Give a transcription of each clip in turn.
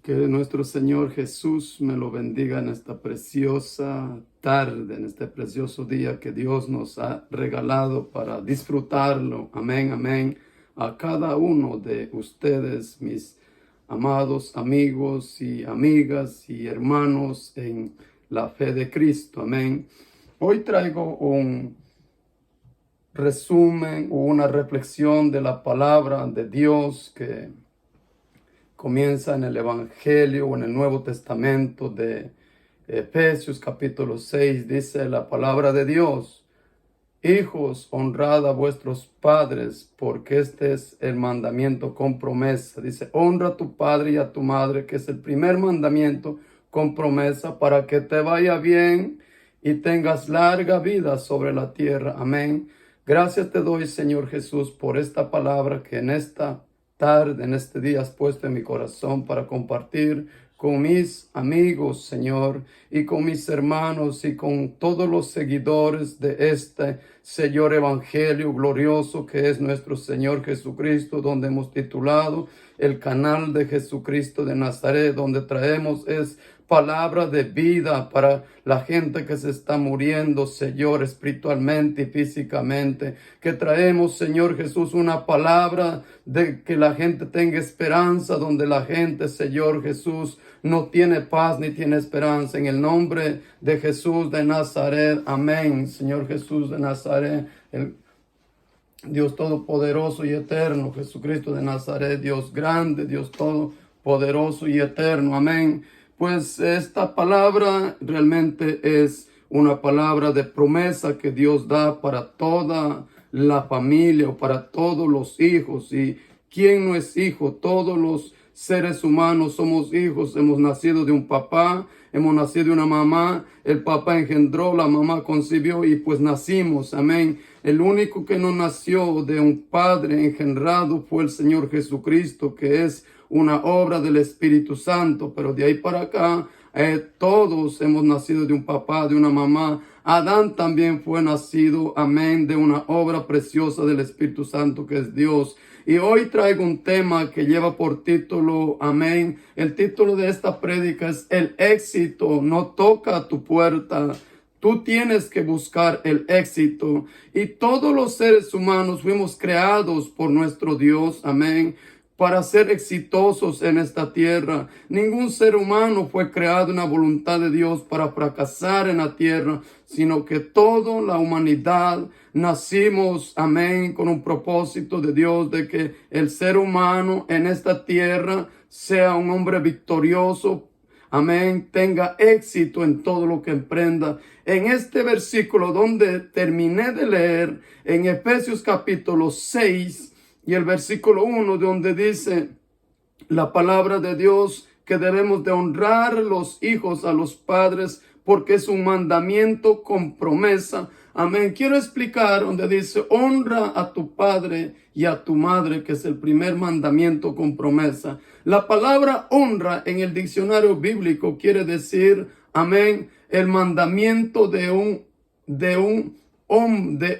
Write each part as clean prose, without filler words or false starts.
Que nuestro Señor Jesús me lo bendiga en esta preciosa tarde, en este precioso día que Dios nos ha regalado para disfrutarlo. Amén, amén. A cada uno de ustedes, mis amados amigos y amigas y hermanos en la fe de Cristo. Amén. Hoy traigo un resumen o una reflexión de la palabra de Dios que comienza en el Evangelio o en el Nuevo Testamento de Efesios capítulo 6. Dice la palabra de Dios: hijos, honrad a vuestros padres, porque este es el mandamiento con promesa. Dice: honra a tu padre y a tu madre, que es el primer mandamiento con promesa, para que te vaya bien y tengas larga vida sobre la tierra. Amén. Gracias te doy, Señor Jesús, por esta palabra que en esta tarde, en este día has puesto en mi corazón para compartir con mis amigos, Señor, y con mis hermanos y con todos los seguidores de este Señor Evangelio glorioso que es nuestro Señor Jesucristo, donde hemos titulado el canal de Jesucristo de Nazaret, donde traemos palabra de vida para la gente que se está muriendo, Señor, espiritualmente y físicamente. Que traemos, Señor Jesús, una palabra de que la gente tenga esperanza, donde la gente, Señor Jesús, no tiene paz ni tiene esperanza. En el nombre de Jesús de Nazaret. Amén. Señor Jesús de Nazaret, el Dios todopoderoso y eterno, Jesucristo de Nazaret, Dios grande, Dios todopoderoso y eterno. Amén. Pues esta palabra realmente es una palabra de promesa que Dios da para toda la familia o para todos los hijos. ¿Y quién no es hijo? Todos los seres humanos somos hijos. Hemos nacido de un papá, hemos nacido de una mamá. El papá engendró, la mamá concibió y pues nacimos. Amén. El único que no nació de un padre engendrado fue el Señor Jesucristo, que es una obra del Espíritu Santo. Pero de ahí para acá, todos hemos nacido de un papá, de una mamá. Adán también fue nacido, amén, de una obra preciosa del Espíritu Santo, que es Dios. Y hoy traigo un tema que lleva por título, amén, el título de esta prédica es: el éxito no toca a tu puerta. Tú tienes que buscar el éxito. Y todos los seres humanos fuimos creados por nuestro Dios, amén, para ser exitosos en esta tierra. Ningún ser humano fue creado en la voluntad de Dios para fracasar en la tierra, sino que toda la humanidad nacimos, amén, con un propósito de Dios, de que el ser humano en esta tierra sea un hombre victorioso, amén, tenga éxito en todo lo que emprenda. En este versículo donde terminé de leer, en Efesios capítulo 6, y el versículo 1, donde dice la palabra de Dios que debemos de honrar los hijos a los padres, porque es un mandamiento con promesa. Amén. Quiero explicar donde dice: honra a tu padre y a tu madre, que es el primer mandamiento con promesa. La palabra honra en el diccionario bíblico quiere decir, amén, el mandamiento de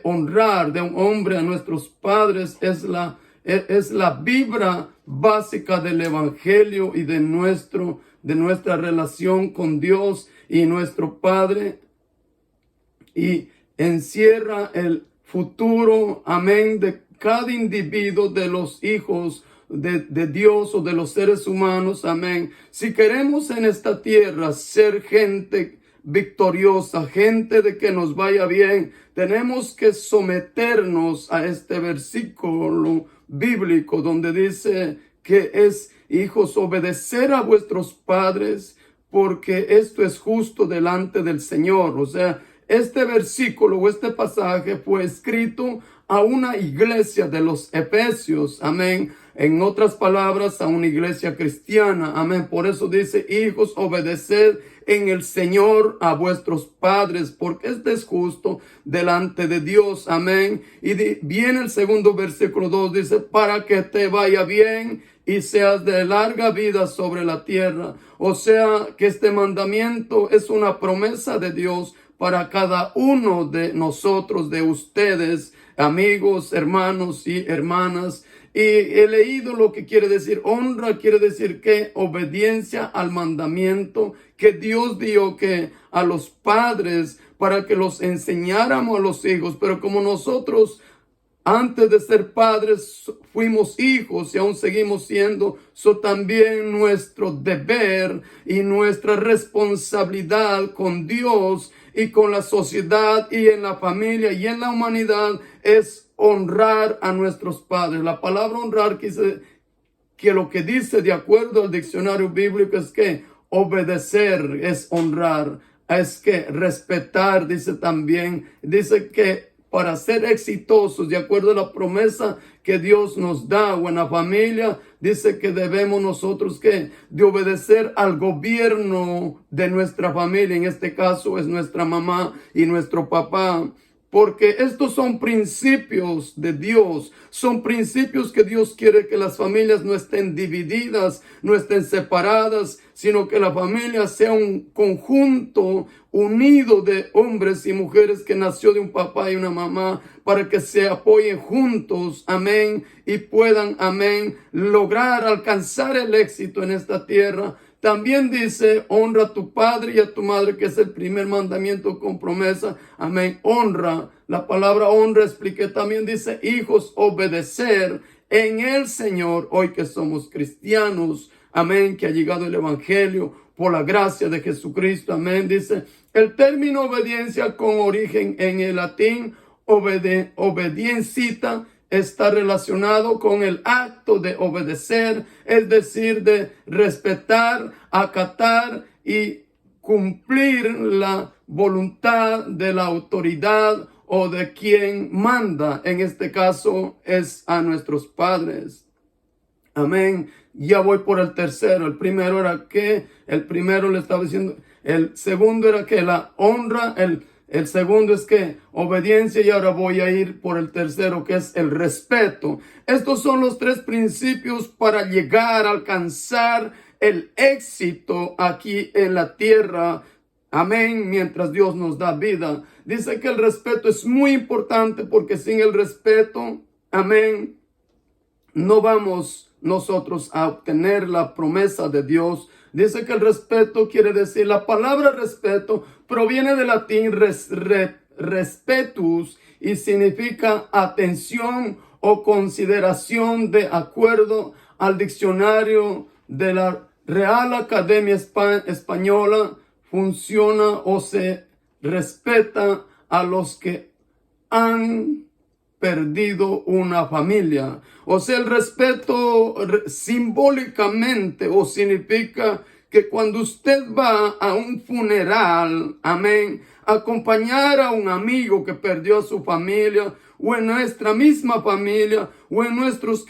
honrar de un hombre a nuestros padres. Es la vibra básica del evangelio y de nuestra relación con Dios y nuestro Padre, y encierra el futuro, amén, de cada individuo, de los hijos de Dios o de los seres humanos, amén. Si queremos en esta tierra ser gente victoriosa, gente de que nos vaya bien, tenemos que someternos a este versículo bíblico donde dice que es: hijos, obedecer a vuestros padres, porque esto es justo delante del Señor. O sea, este versículo o este pasaje fue escrito a una iglesia de los Efesios, amén. En otras palabras, a una iglesia cristiana, amén. Por eso dice: hijos, obedeced en el Señor a vuestros padres, porque este es justo delante de Dios, amén. Y viene el segundo versículo 2, dice: para que te vaya bien y seas de larga vida sobre la tierra. O sea, que este mandamiento es una promesa de Dios para cada uno de nosotros, de ustedes, amigos, hermanos y hermanas. Y he leído lo que quiere decir honra, quiere decir que obediencia al mandamiento que Dios dio que a los padres para que los enseñáramos a los hijos. Pero como nosotros antes de ser padres fuimos hijos y aún seguimos siendo, también nuestro deber y nuestra responsabilidad con Dios y con la sociedad y en la familia y en la humanidad es honrar a nuestros padres. La palabra honrar que lo que dice de acuerdo al diccionario bíblico es que obedecer es honrar, es que respetar, dice también, dice que para ser exitosos, de acuerdo a la promesa que Dios nos da o en la familia, dice que debemos nosotros de obedecer al gobierno de nuestra familia. En este caso es nuestra mamá y nuestro papá. Porque estos son principios de Dios, son principios que Dios quiere que las familias no estén divididas, no estén separadas, sino que la familia sea un conjunto unido de hombres y mujeres que nació de un papá y una mamá para que se apoyen juntos, amén, y puedan, amén, lograr alcanzar el éxito en esta tierra. También dice, honra a tu padre y a tu madre, que es el primer mandamiento con promesa. Amén. Honra. La palabra honra expliqué. También dice, hijos, obedecer en el Señor. Hoy que somos cristianos. Amén. Que ha llegado el evangelio por la gracia de Jesucristo. Amén. Dice, el término obediencia con origen en el latín, obediencita, está relacionado con el acto de obedecer, es decir, de respetar, acatar y cumplir la voluntad de la autoridad o de quien manda. En este caso es a nuestros padres. Amén. Ya voy por el tercero. El primero era que, el primero le estaba diciendo, el segundo era que la honra, el segundo es que obediencia, y ahora voy a ir por el tercero, que es el respeto. Estos son los tres principios para llegar a alcanzar el éxito aquí en la tierra. Amén, mientras Dios nos da vida. Dice que el respeto es muy importante porque sin el respeto, amén, no vamos nosotros a obtener la promesa de Dios. Dice que el respeto quiere decir, la palabra respeto proviene del latín respetus y significa atención o consideración. De acuerdo al diccionario de la Real Academia Española, funciona o se respeta a los que han perdido una familia. O sea, el respeto simbólicamente o significa que cuando usted va a un funeral, amén, acompañar a un amigo que perdió a su familia, o en nuestra misma familia, o en nuestros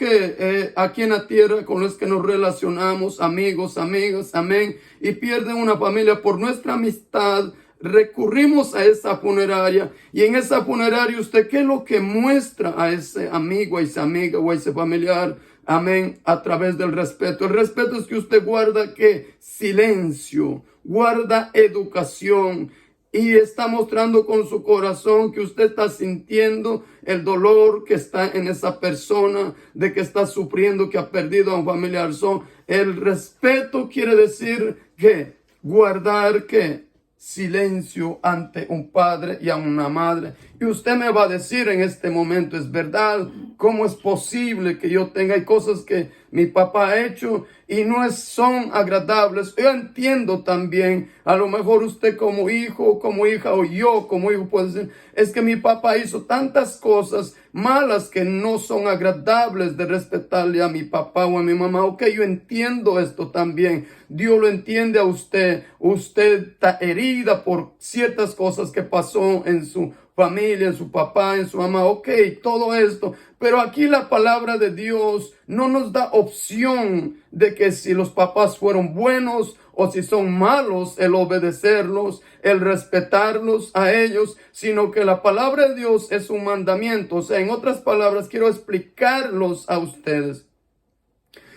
aquí en la tierra con los que nos relacionamos, amigos, amigas, amén, y pierden una familia por nuestra amistad, recurrimos a esa funeraria, y en esa funeraria usted, ¿qué es lo que muestra a ese amigo, a esa amiga o a ese familiar? Amén, a través del respeto. El respeto es que usted guarda silencio, guarda educación, y está mostrando con su corazón que usted está sintiendo el dolor que está en esa persona, de que está sufriendo, que ha perdido a un familiar. El respeto quiere decir que guardar silencio ante un padre y a una madre. Y usted me va a decir en este momento, es verdad, ¿cómo es posible que yo tenga cosas que mi papá ha hecho y no son agradables? Yo entiendo también, a lo mejor usted como hijo, como hija, o yo como hijo puede decir, es que mi papá hizo tantas cosas malas que no son agradables de respetarle a mi papá o a mi mamá. Ok, yo entiendo esto también. Dios lo entiende a usted. Usted está herida por ciertas cosas que pasó en su familia, en su papá, en su mamá. Ok, todo esto. Pero aquí la palabra de Dios no nos da opción de que si los papás fueron buenos o si son malos, el obedecerlos, el respetarlos a ellos, sino que la palabra de Dios es un mandamiento. O sea, en otras palabras, quiero explicarlos a ustedes.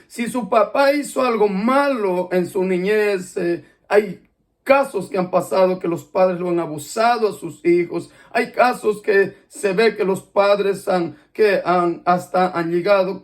Si su papá hizo algo malo en su niñez, hay casos que han pasado que los padres lo han abusado a sus hijos. Hay casos que se ve que los padres han llegado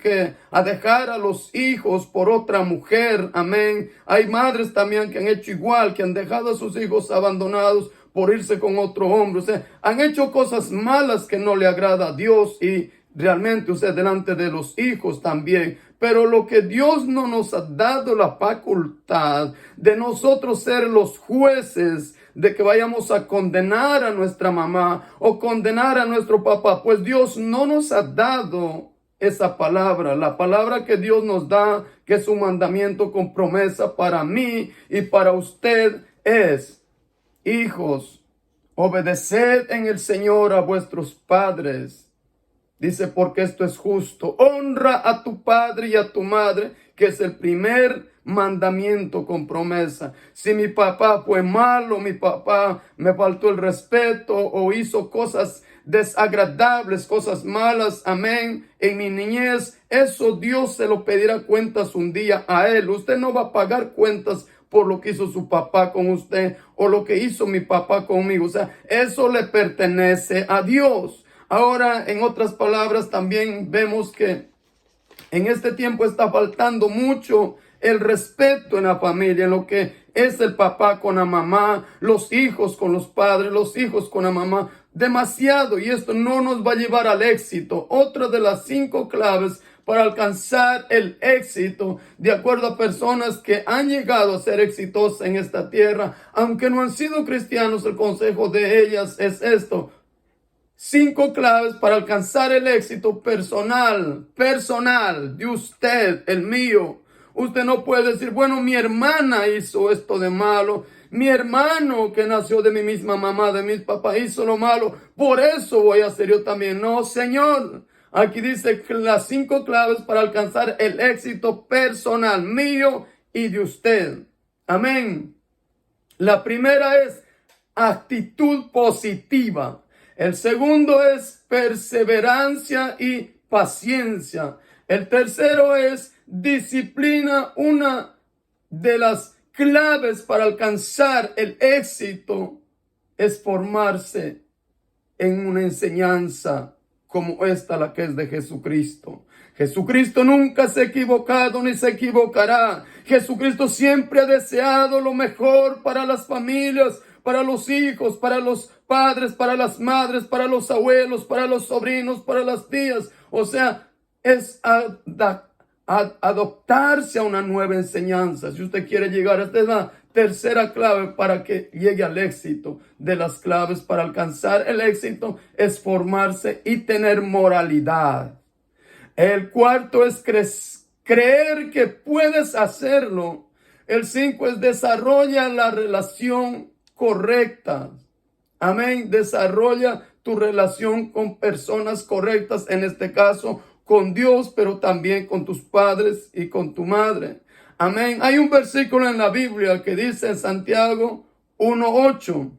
a dejar a los hijos por otra mujer. Amén. Hay madres también que han hecho igual, que han dejado a sus hijos abandonados por irse con otro hombre. O sea, han hecho cosas malas que no le agrada a Dios y realmente, delante de los hijos también. Pero lo que Dios no nos ha dado la facultad de nosotros ser los jueces, de que vayamos a condenar a nuestra mamá o condenar a nuestro papá, pues Dios no nos ha dado esa palabra. La palabra que Dios nos da, que es un mandamiento con promesa para mí y para usted, es: hijos, obedeced en el Señor a vuestros padres. Dice, porque esto es justo. Honra a tu padre y a tu madre, que es el primer mandamiento con promesa. Si mi papá fue malo, mi papá me faltó el respeto o hizo cosas desagradables, cosas malas, amén, en mi niñez, eso Dios se lo pedirá cuentas un día a él. Usted no va a pagar cuentas por lo que hizo su papá con usted o lo que hizo mi papá conmigo. O sea, eso le pertenece a Dios. Ahora, en otras palabras, también vemos que en este tiempo está faltando mucho el respeto en la familia, en lo que es el papá con la mamá, los hijos con los padres, los hijos con la mamá. Demasiado, y esto no nos va a llevar al éxito. Otra de las 5 claves para alcanzar el éxito, de acuerdo a personas que han llegado a ser exitosas en esta tierra, aunque no han sido cristianos, el consejo de ellas es esto: 5 claves para alcanzar el éxito personal de usted, el mío. Usted no puede decir, bueno, mi hermana hizo esto de malo, mi hermano que nació de mi misma mamá, de mi papá, hizo lo malo, por eso voy a hacer yo también. No, Señor. Aquí dice las 5 claves para alcanzar el éxito personal mío y de usted. Amén. La primera es actitud positiva. El segundo es perseverancia y paciencia. El tercero es disciplina. Una de las claves para alcanzar el éxito es formarse en una enseñanza como esta, la que es de Jesucristo. Jesucristo nunca se ha equivocado ni se equivocará. Jesucristo siempre ha deseado lo mejor para las familias, para los hijos, para los padres, para las madres, para los abuelos, para los sobrinos, para las tías. O sea, es adoptarse a una nueva enseñanza. Si usted quiere llegar, esta es la tercera clave para que llegue al éxito. De las claves para alcanzar el éxito es formarse y tener moralidad. El cuarto es creer que puedes hacerlo. El 5 es desarrolla la relación correcta. Amén. Desarrolla tu relación con personas correctas, en este caso con Dios, pero también con tus padres y con tu madre. Amén. Hay un versículo en la Biblia que dice en Santiago 1:8.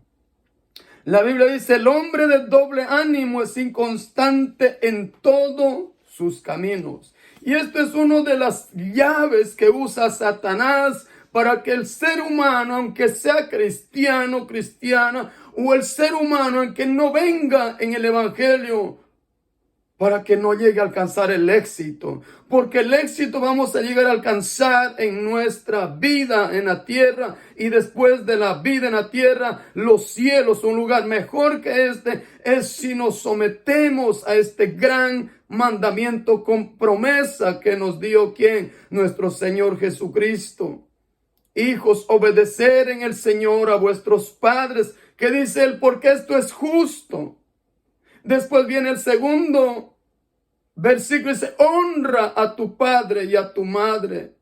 La Biblia dice, el hombre de doble ánimo es inconstante en todos sus caminos. Y esto es una de las llaves que usa Satanás para que el ser humano, aunque sea cristiano, cristiana, o el ser humano en que no venga en el evangelio, para que no llegue a alcanzar el éxito. Porque el éxito vamos a llegar a alcanzar en nuestra vida en la tierra. Y después de la vida en la tierra, los cielos, un lugar mejor que este, es si nos sometemos a este gran mandamiento con promesa que nos dio ¿quién? Nuestro Señor Jesucristo. Hijos, obedecer en el Señor a vuestros padres. ¿Qué dice él? Porque esto es justo. Después viene el segundo versículo, dice, honra a tu padre y a tu madre,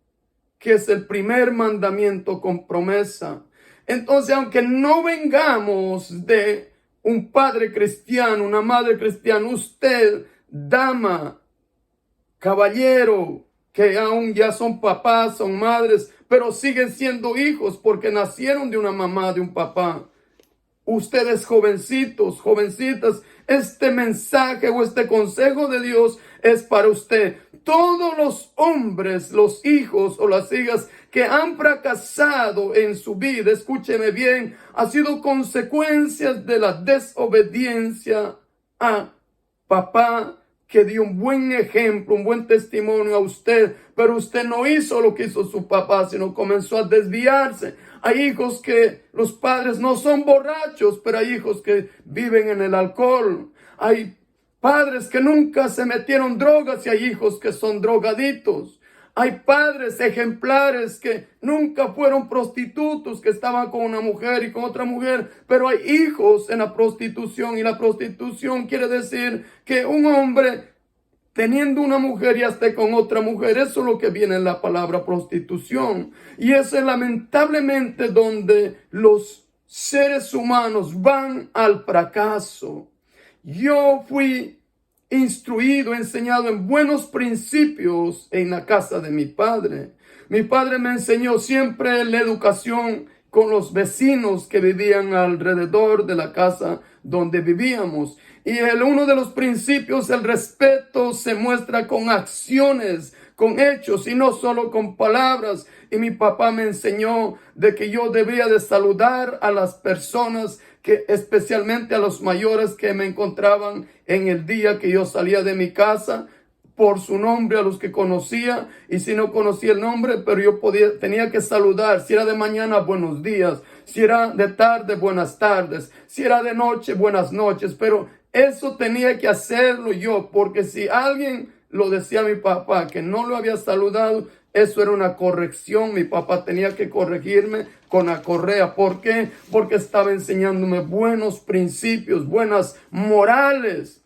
que es el primer mandamiento con promesa. Entonces, aunque no vengamos de un padre cristiano, una madre cristiana, usted, dama, caballero, que aún ya son papás, son madres, pero siguen siendo hijos porque nacieron de una mamá, de un papá. Ustedes jovencitos, jovencitas, este mensaje o este consejo de Dios es para usted. Todos los hombres, los hijos o las hijas que han fracasado en su vida, escúcheme bien, ha sido consecuencias de la desobediencia a papá, que dio un buen ejemplo, un buen testimonio a usted, pero usted no hizo lo que hizo su papá, sino comenzó a desviarse. Hay hijos que los padres no son borrachos, pero hay hijos que viven en el alcohol. Hay padres que nunca se metieron drogas y hay hijos que son drogaditos. Hay padres ejemplares que nunca fueron prostitutos, que estaban con una mujer y con otra mujer, pero hay hijos en la prostitución, y la prostitución quiere decir que un hombre teniendo una mujer y hasta con otra mujer, eso es lo que viene en la palabra prostitución. Y eso es lamentablemente donde los seres humanos van al fracaso. Yo fui instruido, enseñado en buenos principios en la casa de mi padre. Mi padre me enseñó siempre la educación con los vecinos que vivían alrededor de la casa donde vivíamos. Y uno de los principios, el respeto, se muestra con acciones, con hechos y no solo con palabras. Y mi papá me enseñó de que yo debía de saludar a las personas, que especialmente a los mayores que me encontraban en el día que yo salía de mi casa, por su nombre a los que conocía, y si no conocía el nombre, pero yo tenía que saludar. Si era de mañana, buenos días; si era de tarde, buenas tardes; si era de noche, buenas noches. Pero eso tenía que hacerlo yo, porque si alguien lo decía a mi papá que no lo había saludado, eso era una corrección. Mi papá tenía que corregirme con la correa. ¿Por qué? Porque estaba enseñándome buenos principios, buenas morales.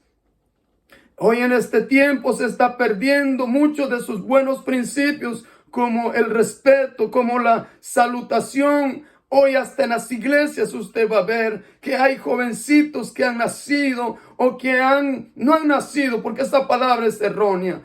Hoy en este tiempo se está perdiendo muchos de sus buenos principios, como el respeto, como la salutación. Hoy hasta en las iglesias usted va a ver que hay jovencitos que han nacido o que no han nacido, porque esta palabra es errónea.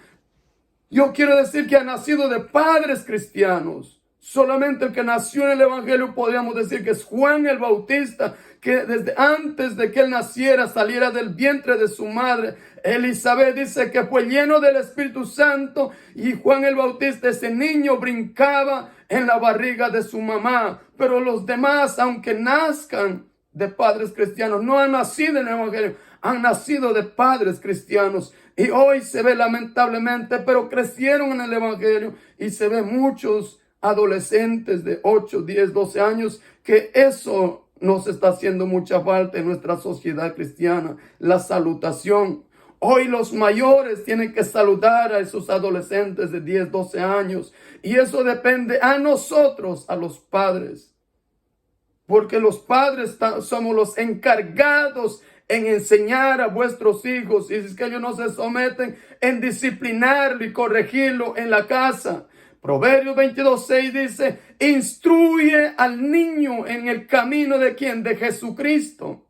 Yo quiero decir que han nacido de padres cristianos. Solamente el que nació en el evangelio podríamos decir que es Juan el Bautista, que desde antes de que él naciera, saliera del vientre de su madre, Elizabeth, dice que fue lleno del Espíritu Santo, y Juan el Bautista, ese niño, brincaba en la barriga de su mamá. Pero los demás, aunque nazcan de padres cristianos, no han nacido en el evangelio, han nacido de padres cristianos. Y hoy se ve lamentablemente, pero crecieron en el evangelio, y se ve muchos adolescentes de 8, 10, 12 años, que eso nos está haciendo mucha falta en nuestra sociedad cristiana, la salutación. Hoy los mayores tienen que saludar a esos adolescentes de 10, 12 años, y eso depende a nosotros, a los padres, porque los padres somos los encargados en enseñar a vuestros hijos, y es que ellos no se someten, en disciplinarlo y corregirlo en la casa. Proverbios 22:6 dice: instruye al niño en el camino de ¿quién? De Jesucristo.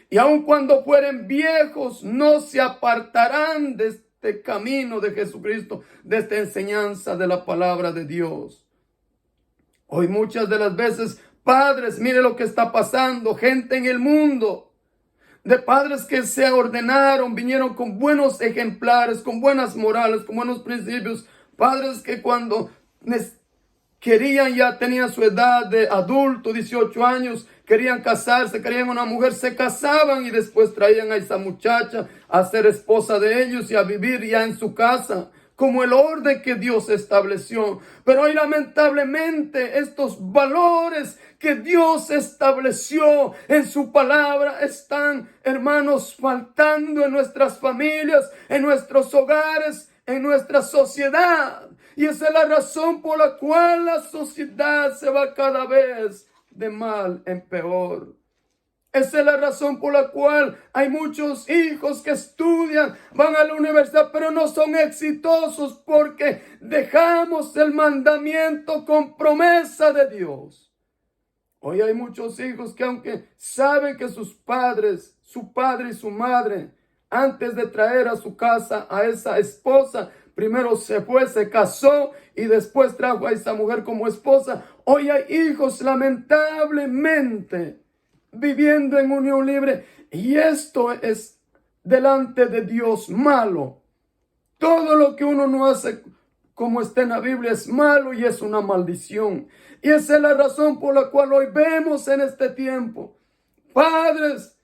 Y aun cuando fueren viejos, no se apartarán de este camino de Jesucristo, de esta enseñanza de la palabra de Dios. Hoy muchas de las veces, padres, mire lo que está pasando, gente en el mundo, de padres que se ordenaron, vinieron con buenos ejemplares, con buenas morales, con buenos principios, padres que cuando querían, ya tenían su edad de adulto, 18 años, querían casarse, querían una mujer, se casaban y después traían a esa muchacha a ser esposa de ellos y a vivir ya en su casa, como el orden que Dios estableció. Pero hoy lamentablemente estos valores que Dios estableció en su palabra están, hermanos, faltando en nuestras familias, en nuestros hogares, en nuestra sociedad. Y esa es la razón por la cual la sociedad se va cada vez de mal en peor. Esa es la razón por la cual hay muchos hijos que estudian, van a la universidad, pero no son exitosos, porque dejamos el mandamiento con promesa de Dios. Hoy hay muchos hijos que, aunque saben que sus padres, su padre y su madre, antes de traer a su casa a esa esposa, primero se fue, se casó y después trajo a esa mujer como esposa. Hoy hay hijos lamentablemente viviendo en unión libre, y esto es delante de Dios malo. Todo lo que uno no hace como está en la Biblia es malo y es una maldición. Y esa es la razón por la cual hoy vemos en este tiempo padres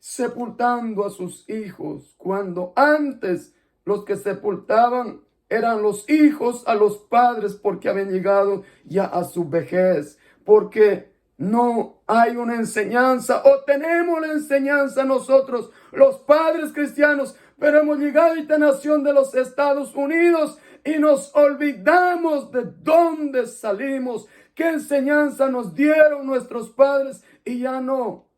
sepultando a sus hijos, cuando antes los que sepultaban eran los hijos a los padres porque habían llegado ya a su vejez, porque no hay una enseñanza, o tenemos la enseñanza nosotros, los padres cristianos, pero hemos llegado a esta nación de los Estados Unidos y nos olvidamos de dónde salimos, qué enseñanza nos dieron nuestros padres, y ya no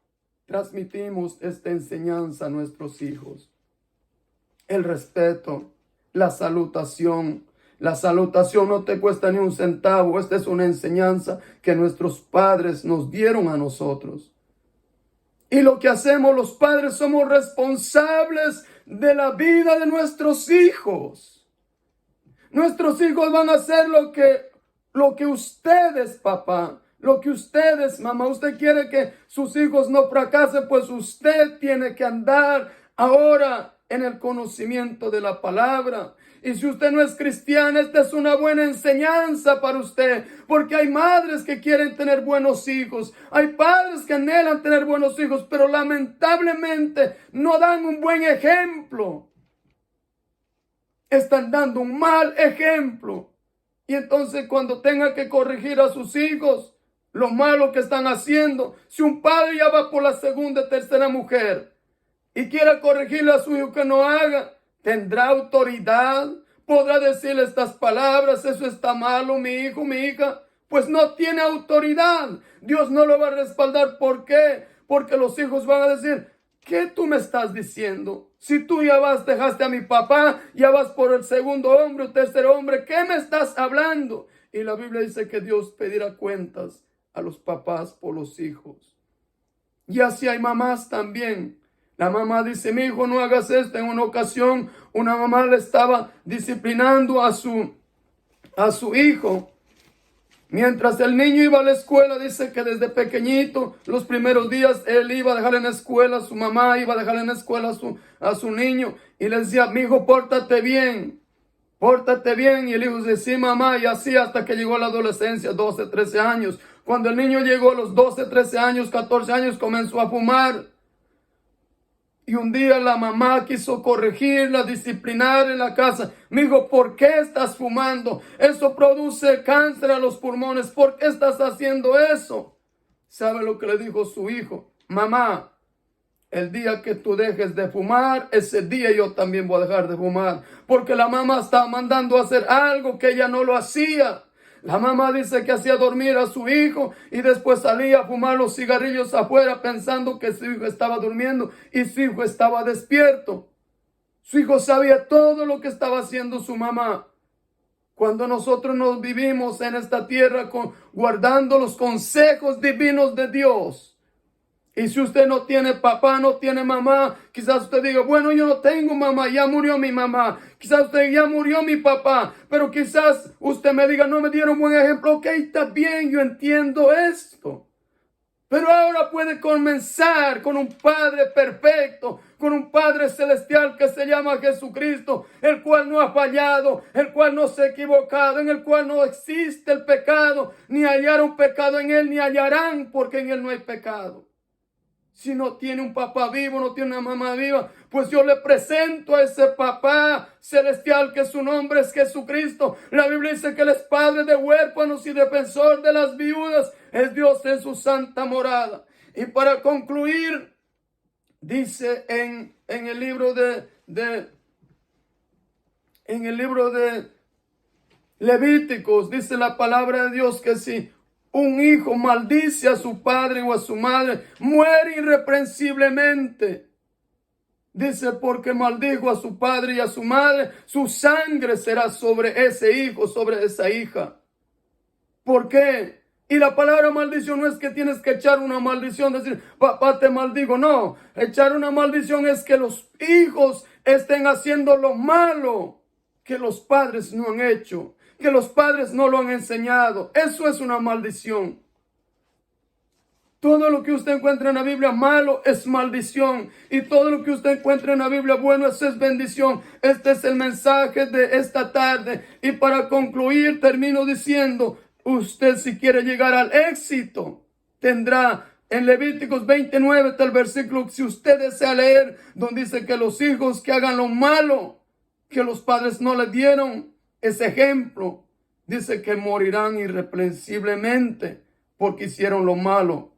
transmitimos esta enseñanza a nuestros hijos. El respeto, la salutación. La salutación no te cuesta ni un centavo. Esta es una enseñanza que nuestros padres nos dieron a nosotros. Y lo que hacemos los padres, somos responsables de la vida de nuestros hijos. Nuestros hijos van a hacer lo que ustedes, papá, lo que ustedes, mamá, usted quiere que sus hijos no fracasen, pues usted tiene que andar ahora en el conocimiento de la palabra. Y si usted no es cristiana, esta es una buena enseñanza para usted, porque hay madres que quieren tener buenos hijos, hay padres que anhelan tener buenos hijos, pero lamentablemente no dan un buen ejemplo. Están dando un mal ejemplo. Y entonces cuando tenga que corregir a sus hijos, lo malo que están haciendo, si un padre ya va por la segunda, tercera mujer y quiere corregirle a su hijo que no haga, ¿tendrá autoridad? ¿Podrá decirle estas palabras? Eso está malo, mi hijo, mi hija. Pues no tiene autoridad. Dios no lo va a respaldar. ¿Por qué? Porque los hijos van a decir, ¿qué tú me estás diciendo? Si tú ya dejaste a mi papá, ya vas por el segundo hombre o tercer hombre, ¿qué me estás hablando? Y la Biblia dice que Dios pedirá cuentas a los papás por los hijos. Y así hay mamás también. La mamá dice, mi hijo, no hagas esto. En una ocasión, una mamá le estaba disciplinando a su hijo. Mientras el niño iba a la escuela, dice que desde pequeñito, los primeros días, él iba a dejar en la escuela, su mamá iba a dejar en la escuela a su niño. Y le decía, mi hijo, pórtate bien. Pórtate bien. Y el hijo decía, sí, mamá. Y así hasta que llegó a la adolescencia, 12, 13 años. Cuando el niño llegó a los 12, 13 años, 14 años, comenzó a fumar. Y un día la mamá quiso corregirla, disciplinar en la casa. Me dijo, ¿por qué estás fumando? Eso produce cáncer a los pulmones. ¿Por qué estás haciendo eso? ¿Sabe lo que le dijo su hijo? Mamá, el día que tú dejes de fumar, ese día yo también voy a dejar de fumar. Porque la mamá estaba mandando a hacer algo que ella no lo hacía. La mamá dice que hacía dormir a su hijo y después salía a fumar los cigarrillos afuera pensando que su hijo estaba durmiendo y su hijo estaba despierto. Su hijo sabía todo lo que estaba haciendo su mamá. Cuando nosotros nos vivimos en esta tierra guardando los consejos divinos de Dios. Y si usted no tiene papá, no tiene mamá, quizás usted diga, bueno, yo no tengo mamá, ya murió mi mamá. Quizás usted ya murió mi papá, pero quizás usted me diga, no me dieron buen ejemplo. Ok, está bien, yo entiendo esto. Pero ahora puede comenzar con un Padre perfecto, con un Padre celestial que se llama Jesucristo, el cual no ha fallado, el cual no se ha equivocado, en el cual no existe el pecado, ni hallaron pecado en él, ni hallarán, porque en él no hay pecado. Si no tiene un papá vivo, no tiene una mamá viva, pues yo le presento a ese papá celestial que su nombre es Jesucristo. La Biblia dice que él es padre de huérfanos y defensor de las viudas. Es Dios en su santa morada. Y para concluir, dice en el libro de Levíticos, dice la palabra de Dios que si un hijo maldice a su padre o a su madre, muere irreprensiblemente. Dice, porque maldijo a su padre y a su madre, su sangre será sobre ese hijo, sobre esa hija. ¿Por qué? Y la palabra maldición no es que tienes que echar una maldición, decir, papá te maldigo. No, echar una maldición es que los hijos estén haciendo lo malo que los padres no han hecho, que los padres no lo han enseñado. Eso es una maldición. Todo lo que usted encuentra en la Biblia malo es maldición. Y todo lo que usted encuentra en la Biblia bueno es bendición. Este es el mensaje de esta tarde. Y para concluir, termino diciendo, usted si quiere llegar al éxito, tendrá en Levíticos 29, está el versículo, si usted desea leer, donde dice que los hijos que hagan lo malo, que los padres no le dieron ese ejemplo, dice que morirán irreprensiblemente porque hicieron lo malo.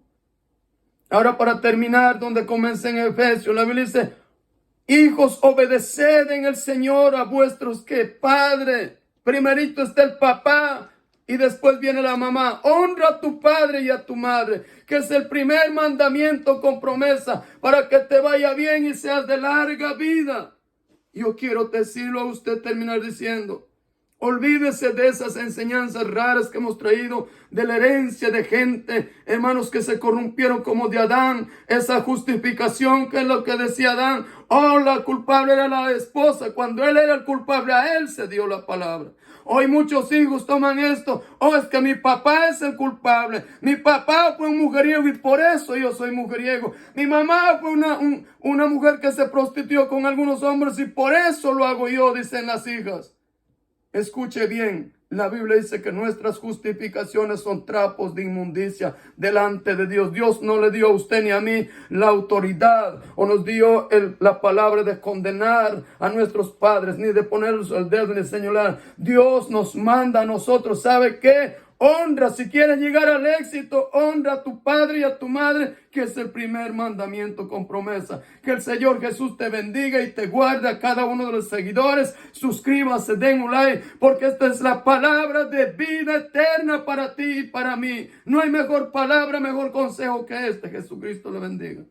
Ahora para terminar, donde comienza en Efesios, la Biblia dice, hijos, obedeced en el Señor a vuestros que padre. Primerito está el papá y después viene la mamá. Honra a tu padre y a tu madre, que es el primer mandamiento con promesa para que te vaya bien y seas de larga vida. Yo quiero decirlo a usted, terminar diciendo, olvídese de esas enseñanzas raras que hemos traído de la herencia de gente, hermanos, que se corrompieron como de Adán. Esa justificación que es lo que decía Adán. Oh, la culpable era la esposa. Cuando él era el culpable, a él se dio la palabra. Hoy muchos hijos toman esto. Oh, es que mi papá es el culpable. Mi papá fue un mujeriego y por eso yo soy mujeriego. Mi mamá fue una mujer que se prostituyó con algunos hombres y por eso lo hago yo, dicen las hijas. Escuche bien, la Biblia dice que nuestras justificaciones son trapos de inmundicia delante de Dios. Dios no le dio a usted ni a mí la autoridad o nos dio la palabra de condenar a nuestros padres, ni de ponerlos el dedo ni de señalar. Dios nos manda a nosotros, ¿sabe qué? Honra, si quieres llegar al éxito, honra a tu padre y a tu madre, que es el primer mandamiento con promesa. Que el Señor Jesús te bendiga y te guarde a cada uno de los seguidores. Suscríbase, den un like, porque esta es la palabra de vida eterna para ti y para mí. No hay mejor palabra, mejor consejo que este. Jesucristo le bendiga.